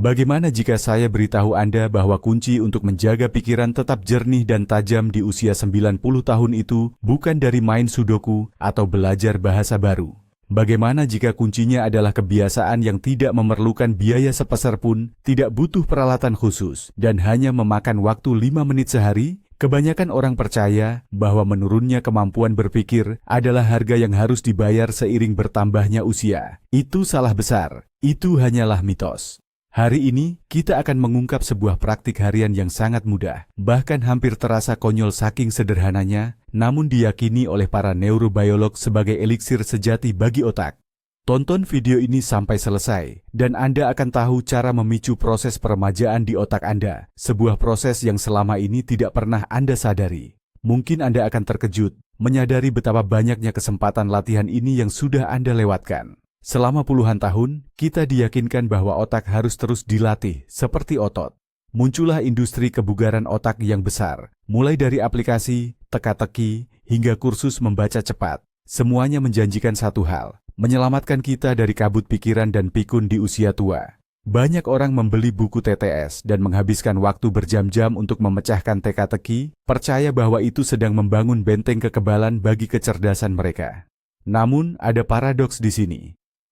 Bagaimana jika saya beritahu Anda bahwa kunci untuk menjaga pikiran tetap jernih dan tajam di usia 90 tahun itu bukan dari main sudoku atau belajar bahasa baru? Bagaimana jika kuncinya adalah kebiasaan yang tidak memerlukan biaya sepeser pun, tidak butuh peralatan khusus, dan hanya memakan waktu 5 menit sehari? Kebanyakan orang percaya bahwa menurunnya kemampuan berpikir adalah harga yang harus dibayar seiring bertambahnya usia. Itu salah besar. Itu hanyalah mitos. Hari ini, kita akan mengungkap sebuah praktik harian yang sangat mudah, bahkan hampir terasa konyol saking sederhananya, namun diyakini oleh para neurobiolog sebagai eliksir sejati bagi otak. Tonton video ini sampai selesai, dan Anda akan tahu cara memicu proses peremajaan di otak Anda, sebuah proses yang selama ini tidak pernah Anda sadari. Mungkin Anda akan terkejut, menyadari betapa banyaknya kesempatan latihan ini yang sudah Anda lewatkan. Selama puluhan tahun, kita diyakinkan bahwa otak harus terus dilatih, seperti otot. Muncullah industri kebugaran otak yang besar, mulai dari aplikasi, teka-teki, hingga kursus membaca cepat. Semuanya menjanjikan satu hal, menyelamatkan kita dari kabut pikiran dan pikun di usia tua. Banyak orang membeli buku TTS dan menghabiskan waktu berjam-jam untuk memecahkan teka-teki, percaya bahwa itu sedang membangun benteng kekebalan bagi kecerdasan mereka. Namun, ada paradoks di sini.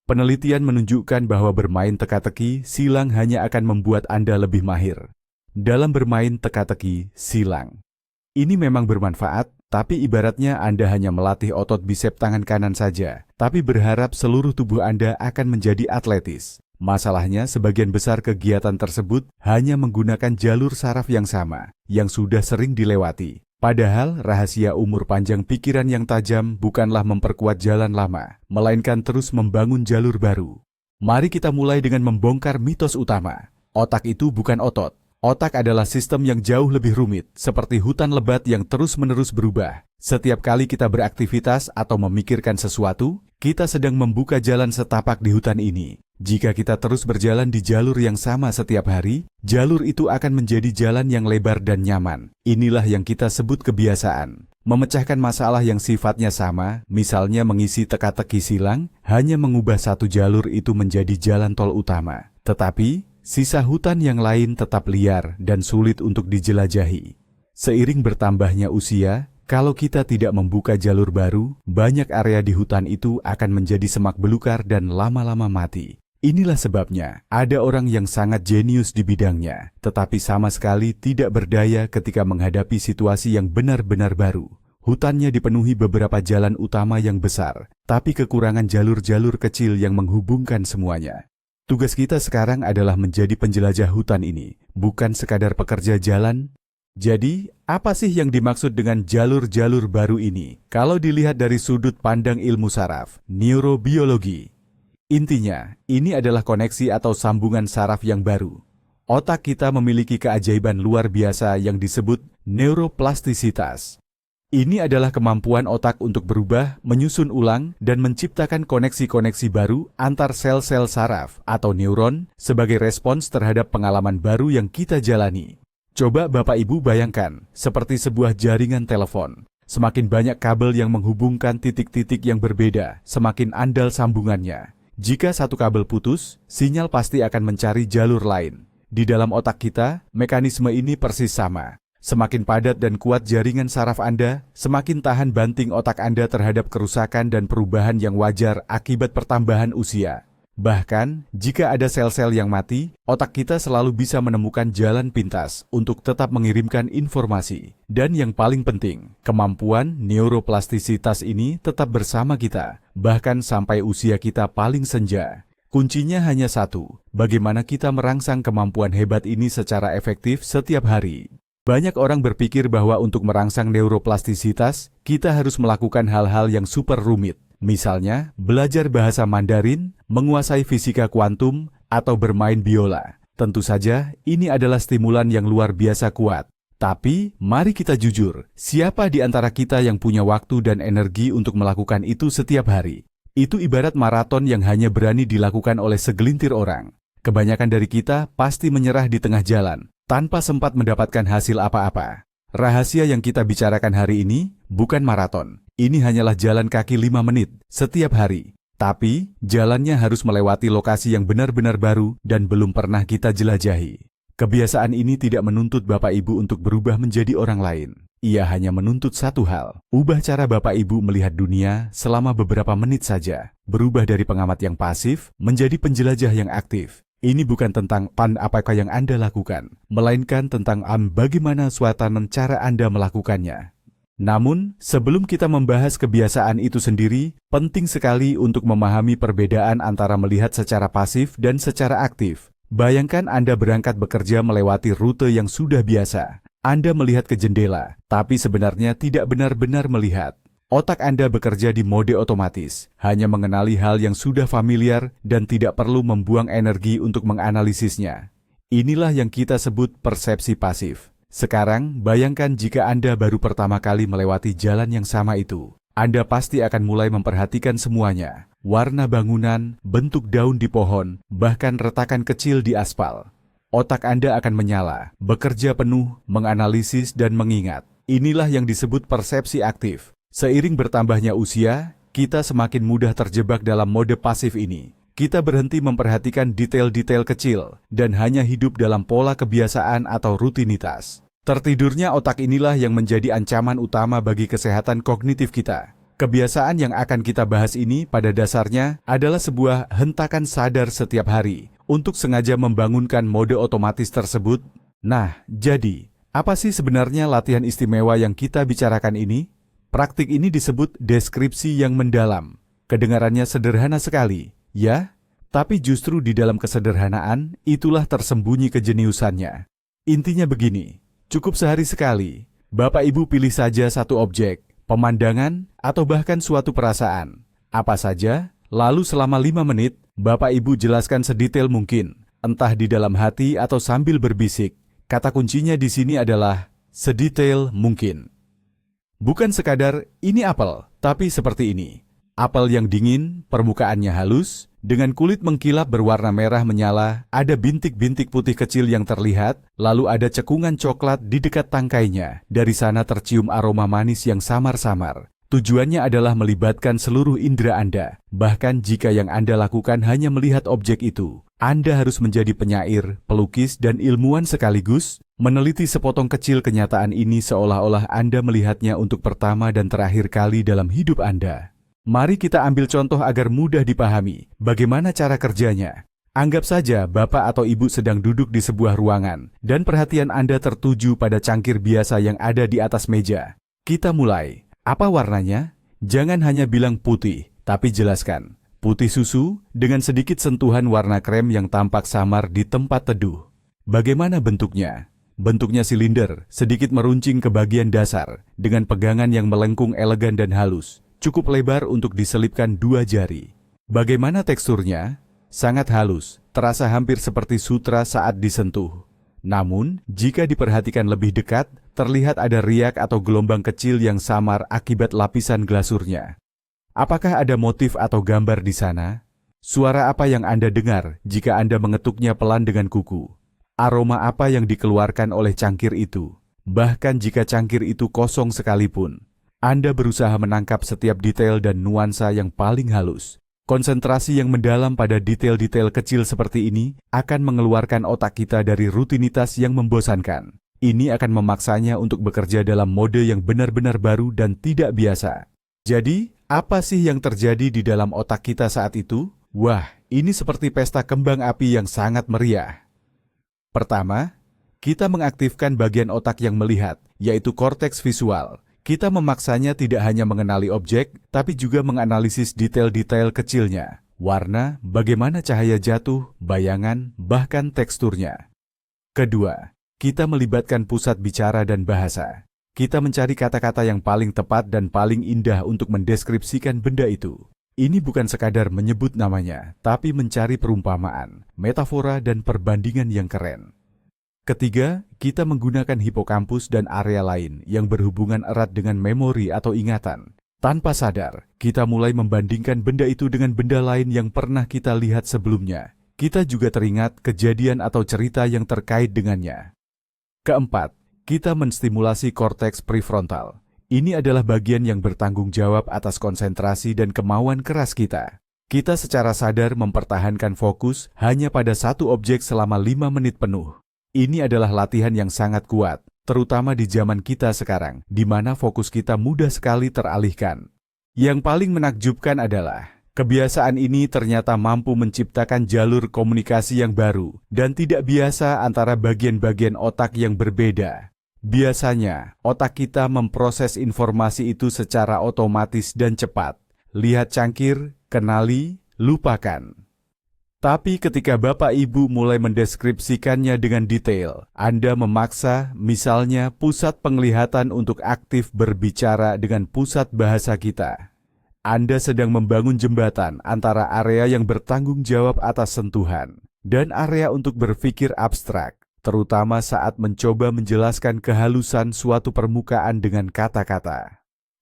Penelitian menunjukkan bahwa bermain teka-teki silang hanya akan membuat Anda lebih mahir dalam bermain teka-teki silang. Ini memang bermanfaat, tapi ibaratnya Anda hanya melatih otot bisep tangan kanan saja, tapi berharap seluruh tubuh Anda akan menjadi atletis. Masalahnya, sebagian besar kegiatan tersebut hanya menggunakan jalur saraf yang sama, yang sudah sering dilewati. Padahal, rahasia umur panjang pikiran yang tajam bukanlah memperkuat jalan lama, melainkan terus membangun jalur baru. Mari kita mulai dengan membongkar mitos utama. Otak itu bukan otot. Otak adalah sistem yang jauh lebih rumit, seperti hutan lebat yang terus-menerus berubah. Setiap kali kita beraktivitas atau memikirkan sesuatu, kita sedang membuka jalan setapak di hutan ini. Jika kita terus berjalan di jalur yang sama setiap hari, jalur itu akan menjadi jalan yang lebar dan nyaman. Inilah yang kita sebut kebiasaan. Memecahkan masalah yang sifatnya sama, misalnya mengisi teka-teki silang, hanya mengubah satu jalur itu menjadi jalan tol utama. Tetapi, sisa hutan yang lain tetap liar dan sulit untuk dijelajahi. Seiring bertambahnya usia, kalau kita tidak membuka jalur baru, banyak area di hutan itu akan menjadi semak belukar dan lama-lama mati. Inilah sebabnya, ada orang yang sangat jenius di bidangnya, tetapi sama sekali tidak berdaya ketika menghadapi situasi yang benar-benar baru. Hutannya dipenuhi beberapa jalan utama yang besar, tapi kekurangan jalur-jalur kecil yang menghubungkan semuanya. Tugas kita sekarang adalah menjadi penjelajah hutan ini, bukan sekadar pekerja jalan. Jadi, apa sih yang dimaksud dengan jalur-jalur baru ini? Kalau dilihat dari sudut pandang ilmu saraf, neurobiologi. Intinya, ini adalah koneksi atau sambungan saraf yang baru. Otak kita memiliki keajaiban luar biasa yang disebut neuroplastisitas. Ini adalah kemampuan otak untuk berubah, menyusun ulang, dan menciptakan koneksi-koneksi baru antar sel-sel saraf atau neuron sebagai respons terhadap pengalaman baru yang kita jalani. Coba Bapak Ibu bayangkan, seperti sebuah jaringan telepon. Semakin banyak kabel yang menghubungkan titik-titik yang berbeda, semakin andal sambungannya. Jika satu kabel putus, sinyal pasti akan mencari jalur lain. Di dalam otak kita, mekanisme ini persis sama. Semakin padat dan kuat jaringan saraf Anda, semakin tahan banting otak Anda terhadap kerusakan dan perubahan yang wajar akibat pertambahan usia. Bahkan, jika ada sel-sel yang mati, otak kita selalu bisa menemukan jalan pintas untuk tetap mengirimkan informasi. Dan yang paling penting, kemampuan neuroplastisitas ini tetap bersama kita, bahkan sampai usia kita paling senja. Kuncinya hanya satu, bagaimana kita merangsang kemampuan hebat ini secara efektif setiap hari. Banyak orang berpikir bahwa untuk merangsang neuroplastisitas, kita harus melakukan hal-hal yang super rumit. Misalnya, belajar bahasa Mandarin, menguasai fisika kuantum, atau bermain biola. Tentu saja, ini adalah stimulan yang luar biasa kuat. Tapi, mari kita jujur, siapa di antara kita yang punya waktu dan energi untuk melakukan itu setiap hari? Itu ibarat maraton yang hanya berani dilakukan oleh segelintir orang. Kebanyakan dari kita pasti menyerah di tengah jalan, tanpa sempat mendapatkan hasil apa-apa. Rahasia yang kita bicarakan hari ini bukan maraton. Ini hanyalah jalan kaki 5 menit setiap hari. Tapi, jalannya harus melewati lokasi yang benar-benar baru dan belum pernah kita jelajahi. Kebiasaan ini tidak menuntut Bapak Ibu untuk berubah menjadi orang lain. Ia hanya menuntut satu hal, ubah cara Bapak Ibu melihat dunia selama beberapa menit saja. Berubah dari pengamat yang pasif menjadi penjelajah yang aktif. Ini bukan tentang apakah yang Anda lakukan, melainkan tentang bagaimana suasana cara Anda melakukannya. Namun, sebelum kita membahas kebiasaan itu sendiri, penting sekali untuk memahami perbedaan antara melihat secara pasif dan secara aktif. Bayangkan Anda berangkat bekerja melewati rute yang sudah biasa. Anda melihat ke jendela, tapi sebenarnya tidak benar-benar melihat. Otak Anda bekerja di mode otomatis, hanya mengenali hal yang sudah familiar dan tidak perlu membuang energi untuk menganalisisnya. Inilah yang kita sebut persepsi pasif. Sekarang, bayangkan jika Anda baru pertama kali melewati jalan yang sama itu. Anda pasti akan mulai memperhatikan semuanya. Warna bangunan, bentuk daun di pohon, bahkan retakan kecil di aspal. Otak Anda akan menyala, bekerja penuh, menganalisis dan mengingat. Inilah yang disebut persepsi aktif. Seiring bertambahnya usia, kita semakin mudah terjebak dalam mode pasif ini. Kita berhenti memperhatikan detail-detail kecil dan hanya hidup dalam pola kebiasaan atau rutinitas. Tertidurnya otak inilah yang menjadi ancaman utama bagi kesehatan kognitif kita. Kebiasaan yang akan kita bahas ini pada dasarnya adalah sebuah hentakan sadar setiap hari untuk sengaja membangunkan mode otomatis tersebut. Nah, jadi, apa sih sebenarnya latihan istimewa yang kita bicarakan ini? Praktik ini disebut deskripsi yang mendalam. Kedengarannya sederhana sekali, ya? Tapi justru di dalam kesederhanaan, itulah tersembunyi kejeniusannya. Intinya begini, cukup sehari sekali, Bapak Ibu pilih saja satu objek, pemandangan, atau bahkan suatu perasaan. Apa saja, lalu selama 5 menit, Bapak Ibu jelaskan sedetail mungkin, entah di dalam hati atau sambil berbisik. Kata kuncinya di sini adalah sedetail mungkin. Bukan sekadar ini apel, tapi seperti ini. Apel yang dingin, permukaannya halus, dengan kulit mengkilap berwarna merah menyala, ada bintik-bintik putih kecil yang terlihat, lalu ada cekungan coklat di dekat tangkainya. Dari sana tercium aroma manis yang samar-samar. Tujuannya adalah melibatkan seluruh indera Anda. Bahkan jika yang Anda lakukan hanya melihat objek itu, Anda harus menjadi penyair, pelukis, dan ilmuwan sekaligus, meneliti sepotong kecil kenyataan ini seolah-olah Anda melihatnya untuk pertama dan terakhir kali dalam hidup Anda. Mari kita ambil contoh agar mudah dipahami bagaimana cara kerjanya. Anggap saja Bapak atau Ibu sedang duduk di sebuah ruangan dan perhatian Anda tertuju pada cangkir biasa yang ada di atas meja. Kita mulai. Apa warnanya? Jangan hanya bilang putih, tapi jelaskan. Putih susu dengan sedikit sentuhan warna krem yang tampak samar di tempat teduh. Bagaimana bentuknya? Bentuknya silinder, sedikit meruncing ke bagian dasar, dengan pegangan yang melengkung elegan dan halus. Cukup lebar untuk diselipkan 2 jari. Bagaimana teksturnya? Sangat halus, terasa hampir seperti sutra saat disentuh. Namun, jika diperhatikan lebih dekat, terlihat ada riak atau gelombang kecil yang samar akibat lapisan glasurnya. Apakah ada motif atau gambar di sana? Suara apa yang Anda dengar jika Anda mengetuknya pelan dengan kuku? Aroma apa yang dikeluarkan oleh cangkir itu? Bahkan jika cangkir itu kosong sekalipun, Anda berusaha menangkap setiap detail dan nuansa yang paling halus. Konsentrasi yang mendalam pada detail-detail kecil seperti ini akan mengeluarkan otak kita dari rutinitas yang membosankan. Ini akan memaksanya untuk bekerja dalam mode yang benar-benar baru dan tidak biasa. Jadi, apa sih yang terjadi di dalam otak kita saat itu? Wah, ini seperti pesta kembang api yang sangat meriah. Pertama, kita mengaktifkan bagian otak yang melihat, yaitu korteks visual. Kita memaksanya tidak hanya mengenali objek, tapi juga menganalisis detail-detail kecilnya. Warna, bagaimana cahaya jatuh, bayangan, bahkan teksturnya. Kedua, kita melibatkan pusat bicara dan bahasa. Kita mencari kata-kata yang paling tepat dan paling indah untuk mendeskripsikan benda itu. Ini bukan sekadar menyebut namanya, tapi mencari perumpamaan, metafora, dan perbandingan yang keren. Ketiga, kita menggunakan hipokampus dan area lain yang berhubungan erat dengan memori atau ingatan. Tanpa sadar, kita mulai membandingkan benda itu dengan benda lain yang pernah kita lihat sebelumnya. Kita juga teringat kejadian atau cerita yang terkait dengannya. Keempat, kita menstimulasi korteks prefrontal. Ini adalah bagian yang bertanggung jawab atas konsentrasi dan kemauan keras kita. Kita secara sadar mempertahankan fokus hanya pada satu objek selama 5 menit penuh. Ini adalah latihan yang sangat kuat, terutama di zaman kita sekarang, di mana fokus kita mudah sekali teralihkan. Yang paling menakjubkan adalah, kebiasaan ini ternyata mampu menciptakan jalur komunikasi yang baru dan tidak biasa antara bagian-bagian otak yang berbeda. Biasanya, otak kita memproses informasi itu secara otomatis dan cepat. Lihat cangkir, kenali, lupakan. Tapi ketika Bapak Ibu mulai mendeskripsikannya dengan detail, Anda memaksa, misalnya, pusat penglihatan untuk aktif berbicara dengan pusat bahasa kita. Anda sedang membangun jembatan antara area yang bertanggung jawab atas sentuhan dan area untuk berpikir abstrak, terutama saat mencoba menjelaskan kehalusan suatu permukaan dengan kata-kata.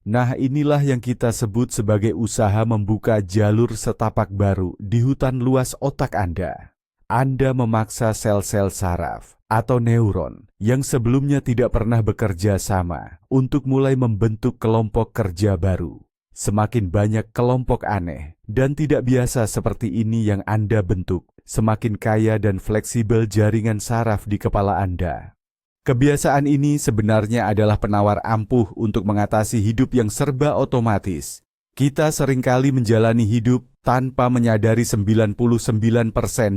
Nah, inilah yang kita sebut sebagai usaha membuka jalur setapak baru di hutan luas otak Anda. Anda memaksa sel-sel saraf atau neuron yang sebelumnya tidak pernah bekerja sama untuk mulai membentuk kelompok kerja baru. Semakin banyak kelompok aneh dan tidak biasa seperti ini yang Anda bentuk, semakin kaya dan fleksibel jaringan saraf di kepala Anda. Kebiasaan ini sebenarnya adalah penawar ampuh untuk mengatasi hidup yang serba otomatis. Kita seringkali menjalani hidup tanpa menyadari 99%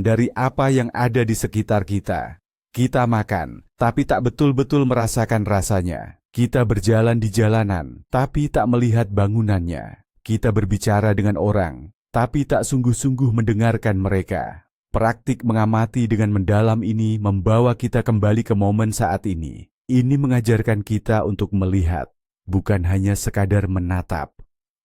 dari apa yang ada di sekitar kita. Kita makan, tapi tak betul-betul merasakan rasanya. Kita berjalan di jalanan, tapi tak melihat bangunannya. Kita berbicara dengan orang, tapi tak sungguh-sungguh mendengarkan mereka. Praktik mengamati dengan mendalam ini membawa kita kembali ke momen saat ini. Ini mengajarkan kita untuk melihat, bukan hanya sekadar menatap.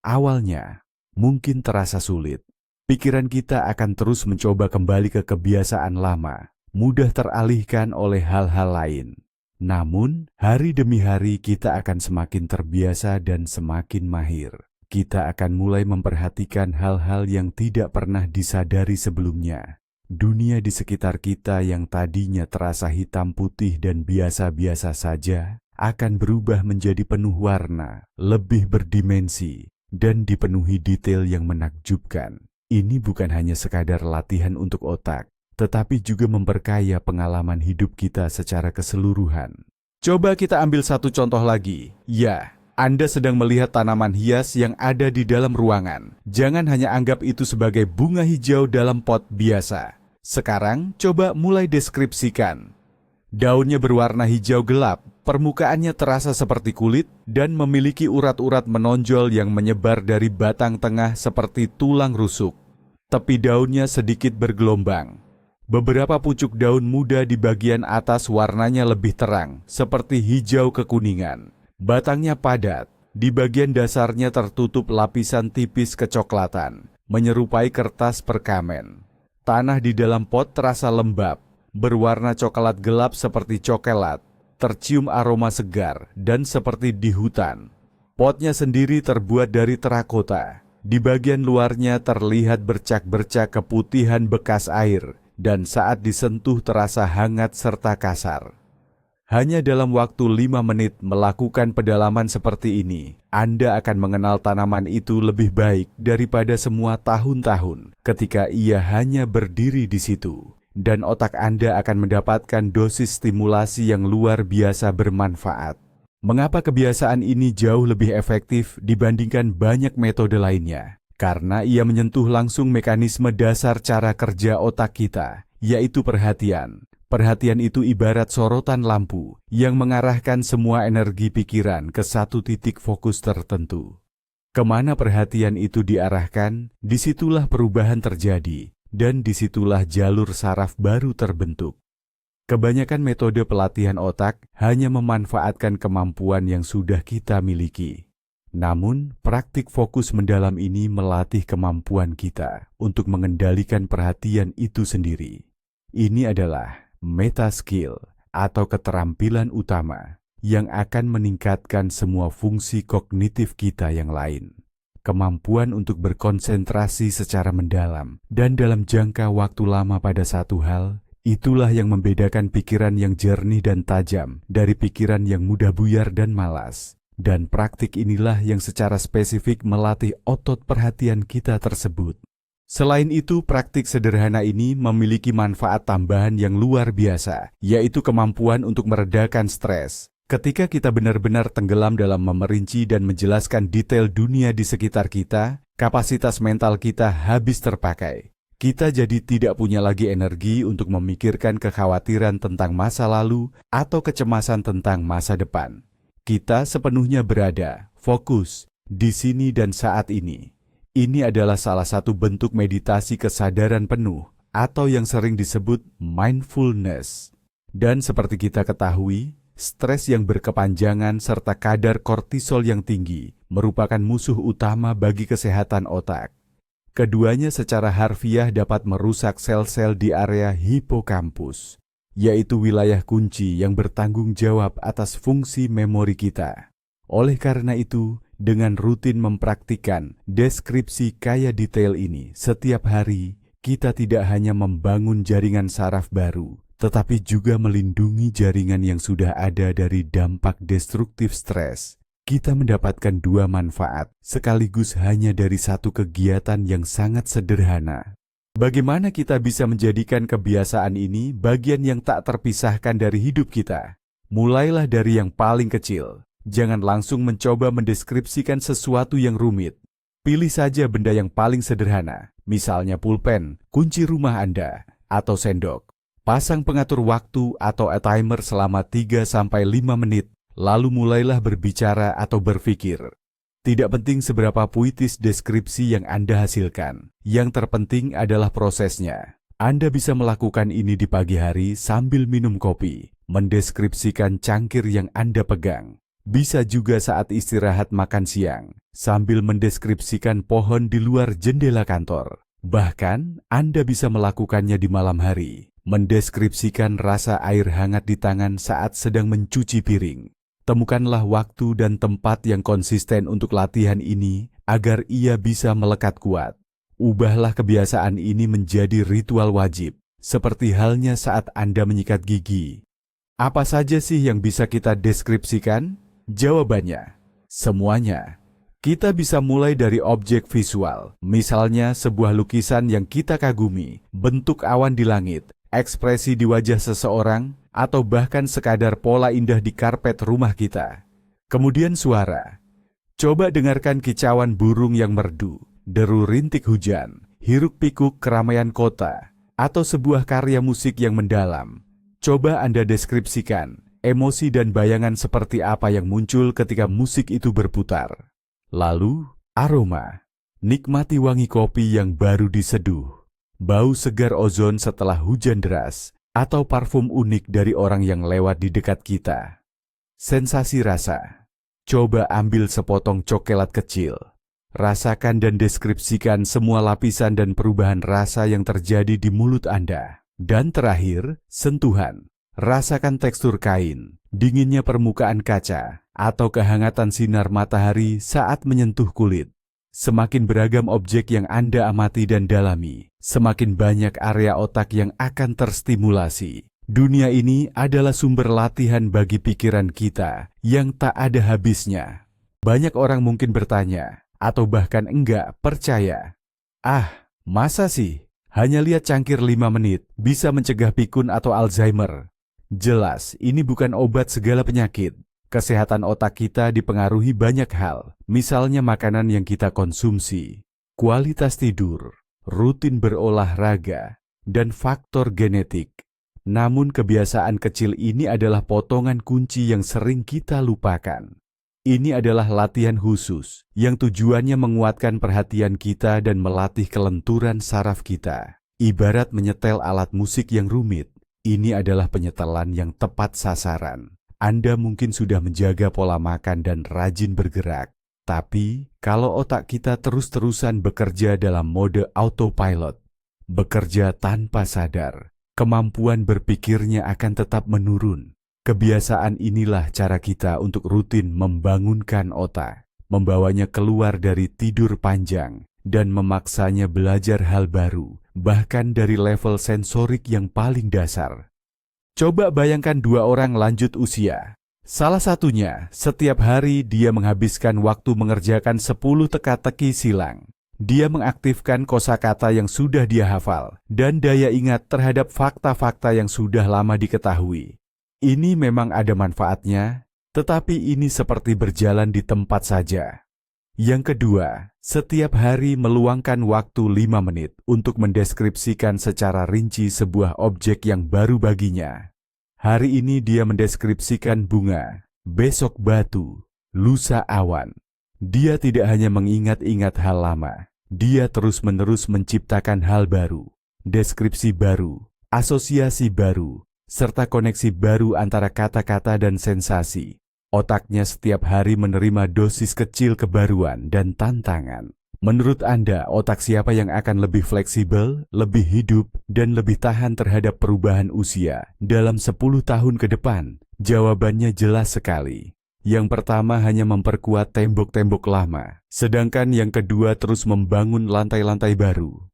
Awalnya, mungkin terasa sulit. Pikiran kita akan terus mencoba kembali ke kebiasaan lama, mudah teralihkan oleh hal-hal lain. Namun, hari demi hari kita akan semakin terbiasa dan semakin mahir. Kita akan mulai memperhatikan hal-hal yang tidak pernah disadari sebelumnya. Dunia di sekitar kita yang tadinya terasa hitam putih dan biasa-biasa saja, akan berubah menjadi penuh warna, lebih berdimensi, dan dipenuhi detail yang menakjubkan. Ini bukan hanya sekadar latihan untuk otak, tetapi juga memperkaya pengalaman hidup kita secara keseluruhan. Coba kita ambil satu contoh lagi. Ya, Anda sedang melihat tanaman hias yang ada di dalam ruangan. Jangan hanya anggap itu sebagai bunga hijau dalam pot biasa. Sekarang, coba mulai deskripsikan. Daunnya berwarna hijau gelap, permukaannya terasa seperti kulit, dan memiliki urat-urat menonjol yang menyebar dari batang tengah seperti tulang rusuk. Tepi daunnya sedikit bergelombang. Beberapa pucuk daun muda di bagian atas warnanya lebih terang, seperti hijau kekuningan. Batangnya padat, di bagian dasarnya tertutup lapisan tipis kecoklatan, menyerupai kertas perkamen. Tanah di dalam pot terasa lembab, berwarna coklat gelap seperti cokelat, tercium aroma segar dan seperti di hutan. Potnya sendiri terbuat dari terakota. Di bagian luarnya terlihat bercak-bercak keputihan bekas air, dan saat disentuh terasa hangat serta kasar. Hanya dalam waktu 5 menit melakukan pedalaman seperti ini, Anda akan mengenal tanaman itu lebih baik daripada semua tahun-tahun ketika ia hanya berdiri di situ. Dan otak Anda akan mendapatkan dosis stimulasi yang luar biasa bermanfaat. Mengapa kebiasaan ini jauh lebih efektif dibandingkan banyak metode lainnya? Karena ia menyentuh langsung mekanisme dasar cara kerja otak kita, yaitu perhatian. Perhatian itu ibarat sorotan lampu yang mengarahkan semua energi pikiran ke satu titik fokus tertentu. Kemana perhatian itu diarahkan, disitulah perubahan terjadi, dan disitulah jalur saraf baru terbentuk. Kebanyakan metode pelatihan otak hanya memanfaatkan kemampuan yang sudah kita miliki. Namun, praktik fokus mendalam ini melatih kemampuan kita untuk mengendalikan perhatian itu sendiri. Ini adalah meta skill atau keterampilan utama yang akan meningkatkan semua fungsi kognitif kita yang lain. Kemampuan untuk berkonsentrasi secara mendalam dan dalam jangka waktu lama pada satu hal, itulah yang membedakan pikiran yang jernih dan tajam dari pikiran yang mudah buyar dan malas. Dan praktik inilah yang secara spesifik melatih otot perhatian kita tersebut. Selain itu, praktik sederhana ini memiliki manfaat tambahan yang luar biasa, yaitu kemampuan untuk meredakan stres. Ketika kita benar-benar tenggelam dalam memerinci dan menjelaskan detail dunia di sekitar kita, kapasitas mental kita habis terpakai. Kita jadi tidak punya lagi energi untuk memikirkan kekhawatiran tentang masa lalu atau kecemasan tentang masa depan. Kita sepenuhnya berada, fokus, di sini dan saat ini. Ini adalah salah satu bentuk meditasi kesadaran penuh atau yang sering disebut mindfulness. Dan seperti kita ketahui, stres yang berkepanjangan serta kadar kortisol yang tinggi merupakan musuh utama bagi kesehatan otak. Keduanya secara harfiah dapat merusak sel-sel di area hipokampus, yaitu wilayah kunci yang bertanggung jawab atas fungsi memori kita. Oleh karena itu, dengan rutin mempraktikkan deskripsi kaya detail ini setiap hari, kita tidak hanya membangun jaringan saraf baru, tetapi juga melindungi jaringan yang sudah ada dari dampak destruktif stres. Kita mendapatkan dua manfaat sekaligus hanya dari satu kegiatan yang sangat sederhana. Bagaimana kita bisa menjadikan kebiasaan ini bagian yang tak terpisahkan dari hidup kita? Mulailah dari yang paling kecil. Jangan langsung mencoba mendeskripsikan sesuatu yang rumit. Pilih saja benda yang paling sederhana, misalnya pulpen, kunci rumah Anda, atau sendok. Pasang pengatur waktu atau timer selama 3-5 menit. Lalu mulailah berbicara atau berpikir. Tidak penting seberapa puitis deskripsi yang Anda hasilkan. Yang terpenting adalah prosesnya. Anda bisa melakukan ini di pagi hari sambil minum kopi, mendeskripsikan cangkir yang Anda pegang. Bisa juga saat istirahat makan siang, sambil mendeskripsikan pohon di luar jendela kantor. Bahkan, Anda bisa melakukannya di malam hari, mendeskripsikan rasa air hangat di tangan saat sedang mencuci piring. Temukanlah waktu dan tempat yang konsisten untuk latihan ini agar ia bisa melekat kuat. Ubahlah kebiasaan ini menjadi ritual wajib, seperti halnya saat Anda menyikat gigi. Apa saja sih yang bisa kita deskripsikan? Jawabannya, semuanya. Kita bisa mulai dari objek visual, misalnya sebuah lukisan yang kita kagumi, bentuk awan di langit, ekspresi di wajah seseorang, atau bahkan sekadar pola indah di karpet rumah kita. Kemudian suara. Coba dengarkan kicauan burung yang merdu, deru rintik hujan, hiruk-pikuk keramaian kota, atau sebuah karya musik yang mendalam. Coba Anda deskripsikan emosi dan bayangan seperti apa yang muncul ketika musik itu berputar. Lalu, aroma. Nikmati wangi kopi yang baru diseduh, bau segar ozon setelah hujan deras, atau parfum unik dari orang yang lewat di dekat kita. Sensasi rasa. Coba ambil sepotong coklat kecil. Rasakan dan deskripsikan semua lapisan dan perubahan rasa yang terjadi di mulut Anda. Dan terakhir, sentuhan. Rasakan tekstur kain, dinginnya permukaan kaca, atau kehangatan sinar matahari saat menyentuh kulit. Semakin beragam objek yang Anda amati dan dalami, semakin banyak area otak yang akan terstimulasi. Dunia ini adalah sumber latihan bagi pikiran kita yang tak ada habisnya. Banyak orang mungkin bertanya, atau bahkan enggak percaya. Ah, masa sih? Hanya lihat cangkir 5 menit bisa mencegah pikun atau Alzheimer. Jelas, ini bukan obat segala penyakit. Kesehatan otak kita dipengaruhi banyak hal, misalnya makanan yang kita konsumsi, kualitas tidur, rutin berolahraga, dan faktor genetik. Namun kebiasaan kecil ini adalah potongan kunci yang sering kita lupakan. Ini adalah latihan khusus yang tujuannya menguatkan perhatian kita dan melatih kelenturan saraf kita. Ibarat menyetel alat musik yang rumit, ini adalah penyetelan yang tepat sasaran. Anda mungkin sudah menjaga pola makan dan rajin bergerak. Tapi, kalau otak kita terus-terusan bekerja dalam mode autopilot, bekerja tanpa sadar, kemampuan berpikirnya akan tetap menurun. Kebiasaan inilah cara kita untuk rutin membangunkan otak, membawanya keluar dari tidur panjang, dan memaksanya belajar hal baru, bahkan dari level sensorik yang paling dasar. Coba bayangkan dua orang lanjut usia. Salah satunya, setiap hari dia menghabiskan waktu mengerjakan 10 teka-teki silang. Dia mengaktifkan kosakata yang sudah dia hafal dan daya ingat terhadap fakta-fakta yang sudah lama diketahui. Ini memang ada manfaatnya, tetapi ini seperti berjalan di tempat saja. Yang kedua, setiap hari meluangkan waktu 5 menit untuk mendeskripsikan secara rinci sebuah objek yang baru baginya. Hari ini dia mendeskripsikan bunga, besok batu, lusa awan. Dia tidak hanya mengingat-ingat hal lama, dia terus-menerus menciptakan hal baru, deskripsi baru, asosiasi baru, serta koneksi baru antara kata-kata dan sensasi. Otaknya setiap hari menerima dosis kecil kebaruan dan tantangan. Menurut Anda, otak siapa yang akan lebih fleksibel, lebih hidup, dan lebih tahan terhadap perubahan usia dalam 10 tahun ke depan? Jawabannya jelas sekali. Yang pertama hanya memperkuat tembok-tembok lama, sedangkan yang kedua terus membangun lantai-lantai baru.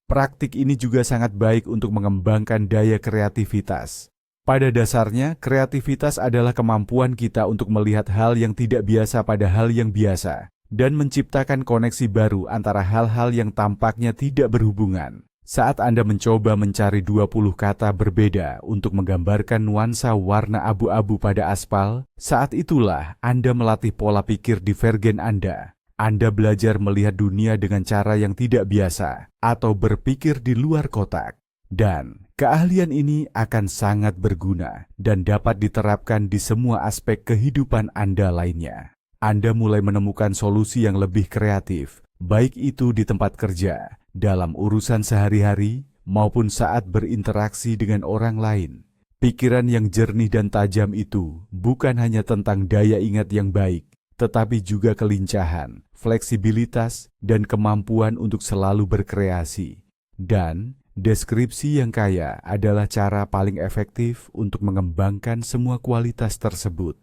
Praktik ini juga sangat baik untuk mengembangkan daya kreativitas. Pada dasarnya, kreativitas adalah kemampuan kita untuk melihat hal yang tidak biasa pada hal yang biasa, dan menciptakan koneksi baru antara hal-hal yang tampaknya tidak berhubungan. Saat Anda mencoba mencari 20 kata berbeda untuk menggambarkan nuansa warna abu-abu pada aspal, saat itulah Anda melatih pola pikir divergen Anda. Anda belajar melihat dunia dengan cara yang tidak biasa, atau berpikir di luar kotak. Dan keahlian ini akan sangat berguna dan dapat diterapkan di semua aspek kehidupan Anda lainnya. Anda mulai menemukan solusi yang lebih kreatif, baik itu di tempat kerja, dalam urusan sehari-hari, maupun saat berinteraksi dengan orang lain. Pikiran yang jernih dan tajam itu bukan hanya tentang daya ingat yang baik, tetapi juga kelincahan, fleksibilitas, dan kemampuan untuk selalu berkreasi. Dan deskripsi yang kaya adalah cara paling efektif untuk mengembangkan semua kualitas tersebut.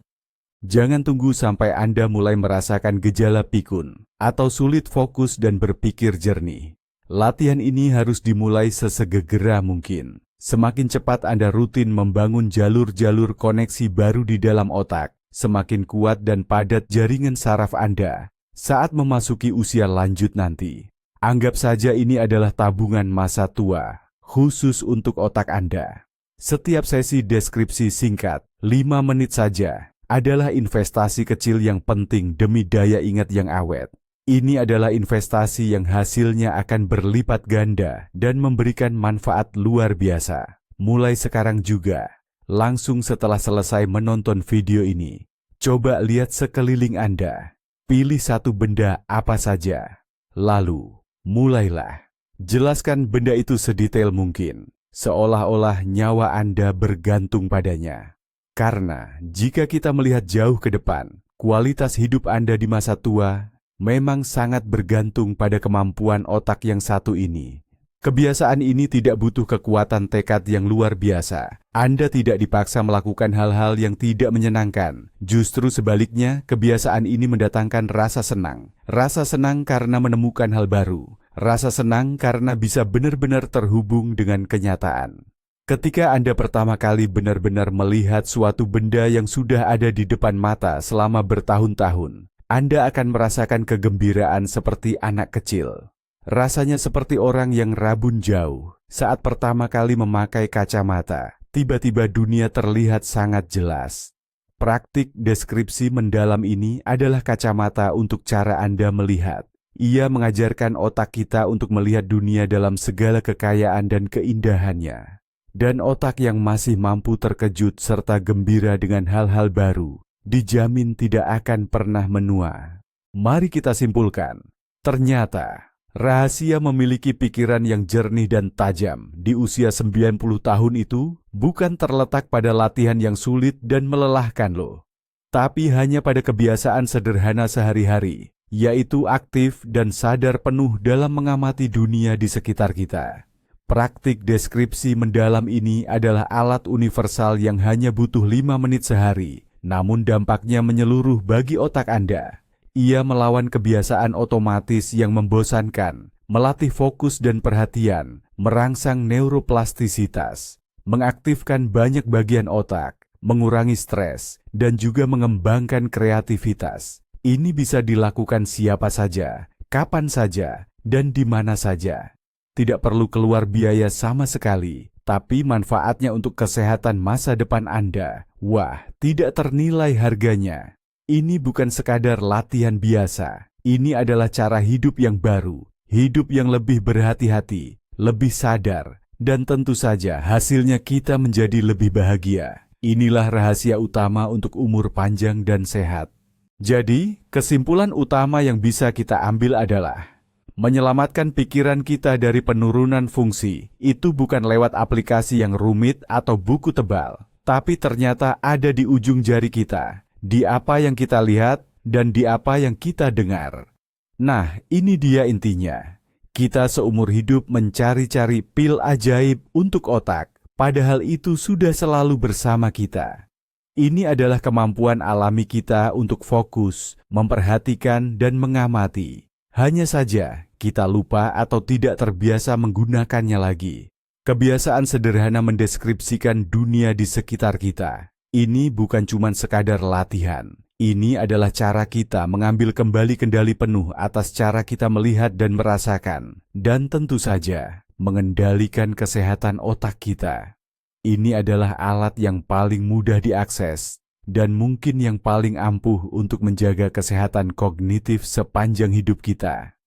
Jangan tunggu sampai Anda mulai merasakan gejala pikun atau sulit fokus dan berpikir jernih. Latihan ini harus dimulai sesegera mungkin. Semakin cepat Anda rutin membangun jalur-jalur koneksi baru di dalam otak, semakin kuat dan padat jaringan saraf Anda saat memasuki usia lanjut nanti. Anggap saja ini adalah tabungan masa tua, khusus untuk otak Anda. Setiap sesi deskripsi singkat, 5 menit saja, adalah investasi kecil yang penting demi daya ingat yang awet. Ini adalah investasi yang hasilnya akan berlipat ganda dan memberikan manfaat luar biasa. Mulai sekarang juga, langsung setelah selesai menonton video ini, coba lihat sekeliling Anda. Pilih satu benda apa saja, lalu mulailah. Jelaskan benda itu sedetail mungkin, seolah-olah nyawa Anda bergantung padanya. Karena jika kita melihat jauh ke depan, kualitas hidup Anda di masa tua memang sangat bergantung pada kemampuan otak yang satu ini. Kebiasaan ini tidak butuh kekuatan tekad yang luar biasa. Anda tidak dipaksa melakukan hal-hal yang tidak menyenangkan. Justru sebaliknya, kebiasaan ini mendatangkan rasa senang. Rasa senang karena menemukan hal baru. Rasa senang karena bisa benar-benar terhubung dengan kenyataan. Ketika Anda pertama kali benar-benar melihat suatu benda yang sudah ada di depan mata selama bertahun-tahun, Anda akan merasakan kegembiraan seperti anak kecil. Rasanya seperti orang yang rabun jauh saat pertama kali memakai kacamata. Tiba-tiba dunia terlihat sangat jelas. Praktik deskripsi mendalam ini adalah kacamata untuk cara Anda melihat. Ia mengajarkan otak kita untuk melihat dunia dalam segala kekayaan dan keindahannya. Dan otak yang masih mampu terkejut serta gembira dengan hal-hal baru, dijamin tidak akan pernah menua. Mari kita simpulkan, ternyata rahasia memiliki pikiran yang jernih dan tajam di usia 90 tahun itu bukan terletak pada latihan yang sulit dan melelahkan loh, tapi hanya pada kebiasaan sederhana sehari-hari, yaitu aktif dan sadar penuh dalam mengamati dunia di sekitar kita. Praktik deskripsi mendalam ini adalah alat universal yang hanya butuh 5 menit sehari, namun dampaknya menyeluruh bagi otak Anda. Ia melawan kebiasaan otomatis yang membosankan, melatih fokus dan perhatian, merangsang neuroplastisitas, mengaktifkan banyak bagian otak, mengurangi stres, dan juga mengembangkan kreativitas. Ini bisa dilakukan siapa saja, kapan saja, dan di mana saja. Tidak perlu keluar biaya sama sekali, tapi manfaatnya untuk kesehatan masa depan Anda, wah, tidak ternilai harganya. Ini bukan sekadar latihan biasa, ini adalah cara hidup yang baru, hidup yang lebih berhati-hati, lebih sadar, dan tentu saja hasilnya kita menjadi lebih bahagia. Inilah rahasia utama untuk umur panjang dan sehat. Jadi, kesimpulan utama yang bisa kita ambil adalah menyelamatkan pikiran kita dari penurunan fungsi. Itu bukan lewat aplikasi yang rumit atau buku tebal, tapi ternyata ada di ujung jari kita, di apa yang kita lihat dan di apa yang kita dengar. Nah, ini dia intinya. Kita seumur hidup mencari-cari pil ajaib untuk otak, padahal itu sudah selalu bersama kita. Ini adalah kemampuan alami kita untuk fokus, memperhatikan, dan mengamati. Hanya saja, kita lupa atau tidak terbiasa menggunakannya lagi. Kebiasaan sederhana mendeskripsikan dunia di sekitar kita. Ini bukan cuma sekadar latihan. Ini adalah cara kita mengambil kembali kendali penuh atas cara kita melihat dan merasakan. Dan tentu saja, mengendalikan kesehatan otak kita. Ini adalah alat yang paling mudah diakses dan mungkin yang paling ampuh untuk menjaga kesehatan kognitif sepanjang hidup kita.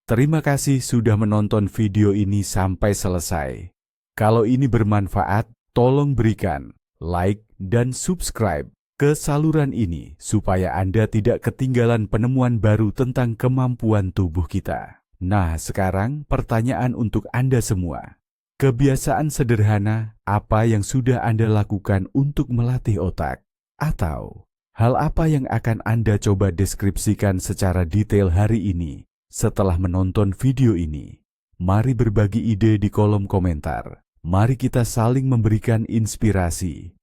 Terima kasih sudah menonton video ini sampai selesai. Kalau ini bermanfaat, tolong berikan like dan subscribe ke saluran ini supaya Anda tidak ketinggalan penemuan baru tentang kemampuan tubuh kita. Nah, sekarang pertanyaan untuk Anda semua. Kebiasaan sederhana apa yang sudah Anda lakukan untuk melatih otak? Atau hal apa yang akan Anda coba deskripsikan secara detail hari ini setelah menonton video ini? Mari berbagi ide di kolom komentar. Mari kita saling memberikan inspirasi.